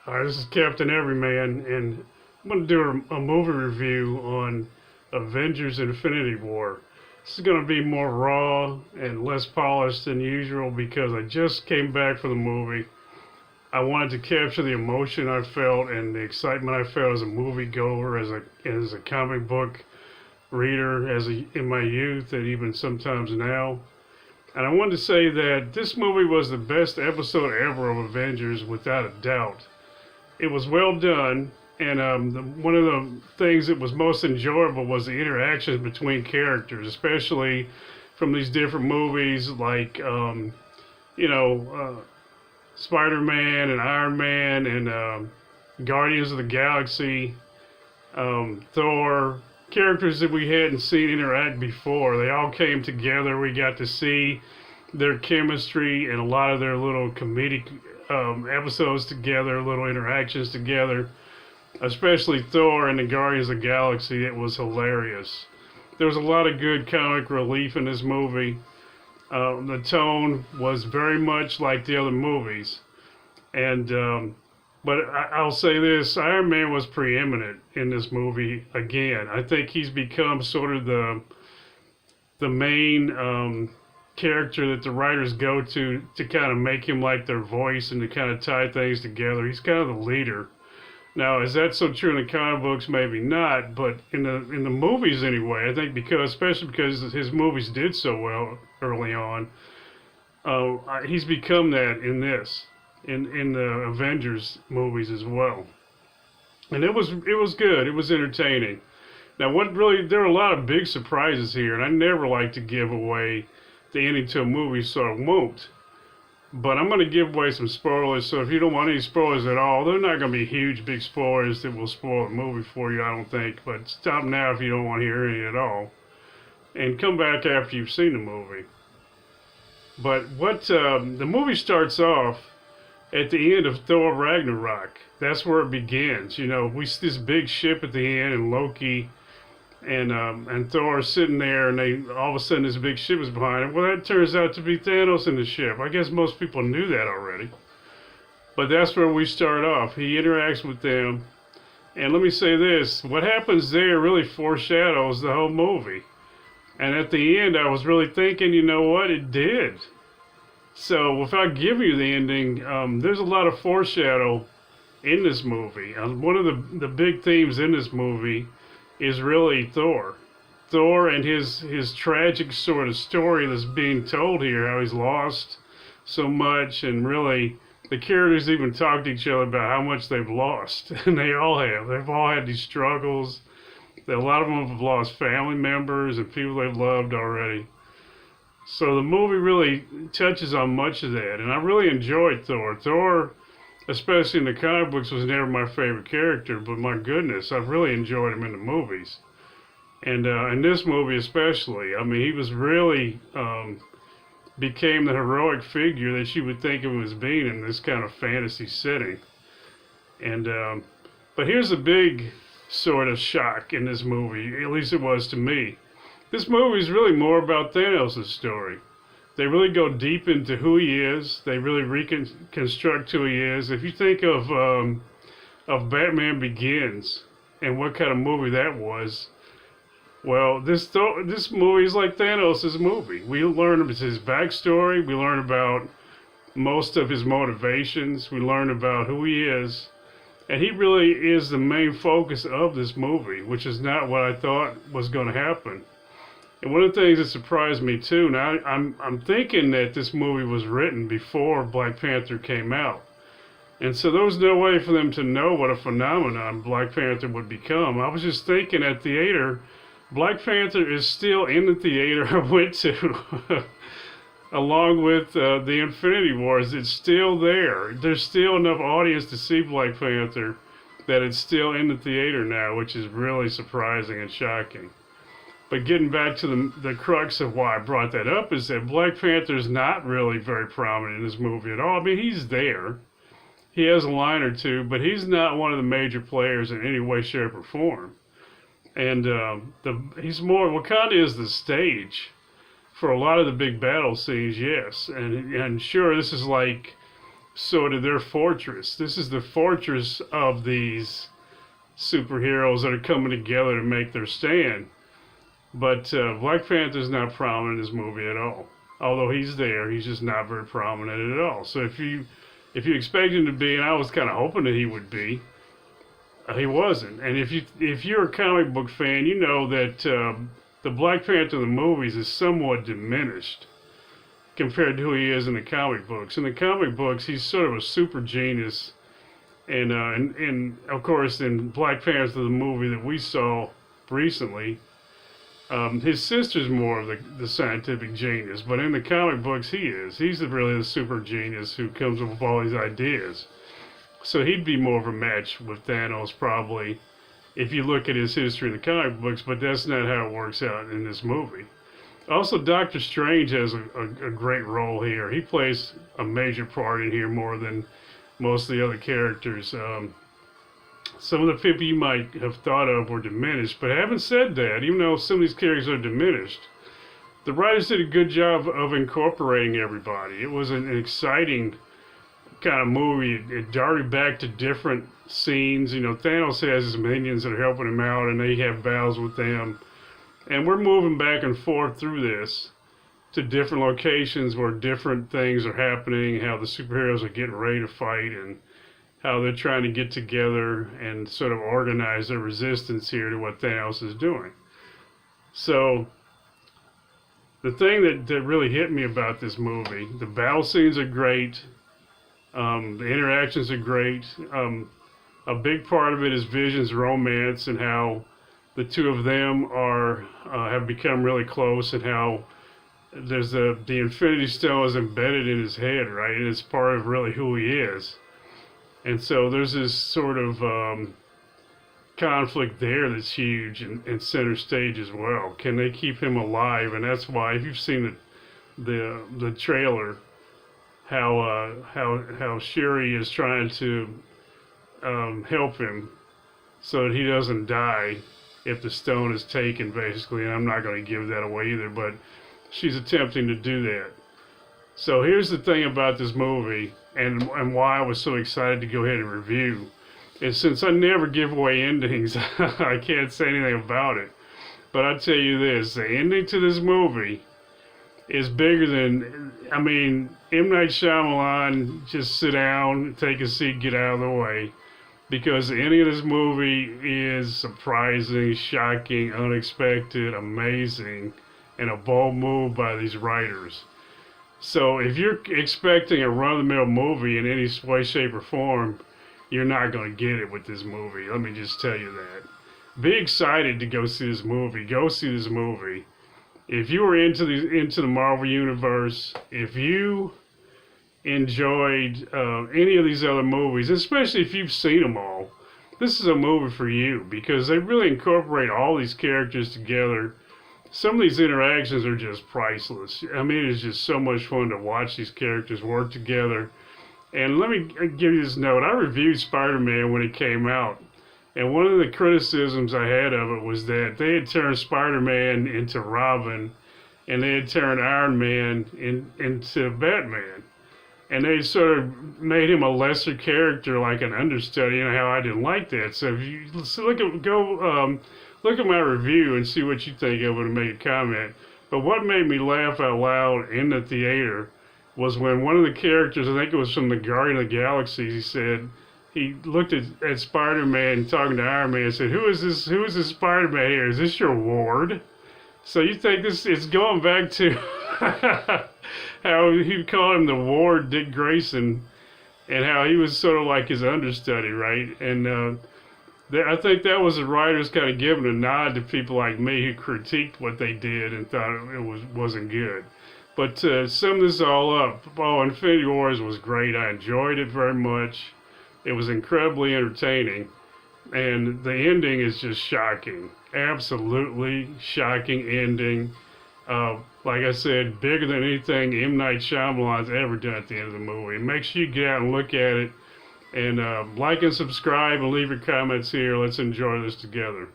Hi, this is Captain Everyman, and I'm going to do a movie review on Avengers Infinity War. This is going to be more raw and less polished than usual because I just came back from the movie. I wanted to capture the emotion I felt and the excitement I felt as a moviegoer, as a comic book reader, in my youth, and even sometimes now. And I wanted to say that this movie was the best episode ever of Avengers, without a doubt. It was well done, and one of the things that was most enjoyable was the interactions between characters, especially from these different movies like, you know, Spider-Man and Iron Man and Guardians of the Galaxy, Thor, characters that we hadn't seen interact before. They all came together. We got to see their chemistry and a lot of their little comedic episodes together, little interactions together, especially Thor and the Guardians of the Galaxy. It was hilarious. There was a lot of good comic relief in this movie. The tone was very much like the other movies. And but I'll say this, Iron Man was preeminent in this movie again. I think he's become sort of the main character that the writers go to kind of make him like their voice and to kind of tie things together. He's kind of the leader. Now, is that so true in the comic books? Maybe not, but in the movies anyway, I think especially because his movies did so well early on, he's become that in the Avengers movies as well. And it was good. It was entertaining. Now, there are a lot of big surprises here, and I never like to give away the ending to a movie, so I won't. But I'm going to give away some spoilers, so if you don't want any spoilers at all, they're not going to be huge, big spoilers that will spoil the movie for you, I don't think. But stop now if you don't want to hear any at all. And come back after you've seen the movie. But the movie starts off at the end of Thor Ragnarok. That's where it begins. You know, we see this big ship at the end, and Loki and Thor is sitting there, and all of a sudden this big ship is behind him. Well, that turns out to be Thanos in the ship. I guess most people knew that already. But that's where we start off. He interacts with them. And let me say this, what happens there really foreshadows the whole movie. And at the end, I was really thinking, you know what, it did. So without giving you the ending, there's a lot of foreshadow in this movie. One of the big themes in this movie is really Thor. Thor and his tragic sort of story that's being told here, how he's lost so much, and really the characters even talk to each other about how much they've lost. And they all have. They've all had these struggles. A lot of them have lost family members and people they've loved already. So the movie really touches on much of that, and I really enjoyed Thor. Thor, especially in the comic books, was never my favorite character, but my goodness, I've really enjoyed him in the movies. And in this movie especially, I mean, he was really became the heroic figure that you would think of him as being in this kind of fantasy setting. And but here's a big sort of shock in this movie, at least it was to me. This movie is really more about Thanos' story. They really go deep into who he is. They really reconstruct who he is. If you think of Batman Begins and what kind of movie that was, well, this movie is like Thanos' movie. We learn about his backstory. We learn about most of his motivations. We learn about who he is. And he really is the main focus of this movie, which is not what I thought was going to happen. And one of the things that surprised me too, now I'm thinking that this movie was written before Black Panther came out. And so there was no way for them to know what a phenomenon Black Panther would become. I was just thinking at theater, Black Panther is still in the theater I went to, along with the Infinity Wars. It's still there. There's still enough audience to see Black Panther that it's still in the theater now, which is really surprising and shocking. But getting back to the crux of why I brought that up is that Black Panther is not really very prominent in this movie at all. I mean, he's there. He has a line or two, but he's not one of the major players in any way, shape, or form. And he's more, Wakanda is the stage for a lot of the big battle scenes, yes. And sure, this is like sort of their fortress. This is the fortress of these superheroes that are coming together to make their stand. But Black Panther's not prominent in this movie at all. Although he's there, he's just not very prominent at all. So if you expect him to be, and I was kind of hoping that he would be, he wasn't. And if you're a comic book fan, you know that the Black Panther in the movies is somewhat diminished compared to who he is in the comic books. In the comic books, he's sort of a super genius. And of course, in Black Panther, the movie that we saw recently, his sister's more of the scientific genius. But in the comic books, he is. He's really the super genius who comes up with all these ideas. So he'd be more of a match with Thanos, probably, if you look at his history in the comic books, but that's not how it works out in this movie. Also, Doctor Strange has a great role here. He plays a major part in here more than most of the other characters. Some of the people you might have thought of were diminished, but having said that, even though some of these characters are diminished, the writers did a good job of incorporating everybody. It was an exciting kind of movie. It darted back to different scenes. You know, Thanos has his minions that are helping him out, and they have battles with them. And we're moving back and forth through this to different locations where different things are happening, how the superheroes are getting ready to fight, and how they're trying to get together and sort of organize their resistance here to what Thanos is doing. So the thing that really hit me about this movie, the battle scenes are great. The interactions are great. A big part of it is Vision's romance and how the two of them have become really close, and how there's the Infinity Stone is embedded in his head, right? And it's part of really who he is. And so there's this sort of conflict there that's huge and center stage as well. Can they keep him alive? And that's why, if you've seen the trailer, how Shuri is trying to help him so that he doesn't die if the stone is taken, basically. And I'm not going to give that away either, but she's attempting to do that. So here's the thing about this movie, and why I was so excited to go ahead and review, is since I never give away endings, I can't say anything about it. But I'll tell you this, the ending to this movie is bigger than, I mean, M. Night Shyamalan, just sit down, take a seat, get out of the way. Because the ending of this movie is surprising, shocking, unexpected, amazing, and a bold move by these writers. So if you're expecting a run-of-the-mill movie in any way, shape, or form, you're not going to get it with this movie. Let me just tell you that. Be excited to go see this movie. Go see this movie. If you were into the Marvel Universe, if you enjoyed any of these other movies, especially if you've seen them all, this is a movie for you, because they really incorporate all these characters together. Some of these interactions are just priceless. I mean, it's just so much fun to watch these characters work together. And let me give you this note. I reviewed Spider-Man when it came out, and one of the criticisms I had of it was that they had turned Spider-Man into Robin, and they had turned Iron Man into Batman. And they sort of made him a lesser character, like an understudy, and how I didn't like that. So if you look at my review and see what you think of it and make a comment. But what made me laugh out loud in the theater was when one of the characters, I think it was from the Guardian of the Galaxy, he looked at Spider-Man talking to Iron Man and said, Who is this Spider-Man here? Is this your ward? So you think this is going back to how he called him the ward, Dick Grayson, and how he was sort of like his understudy, right? And I think that was the writers kind of giving a nod to people like me who critiqued what they did and thought it wasn't good. But to sum this all up, Infinity Wars was great. I enjoyed it very much. It was incredibly entertaining. And the ending is just shocking. Absolutely shocking ending. Like I said, bigger than anything M. Night Shyamalan's ever done at the end of the movie. Make sure you get out and look at it. And like and subscribe and leave your comments here. Let's enjoy this together.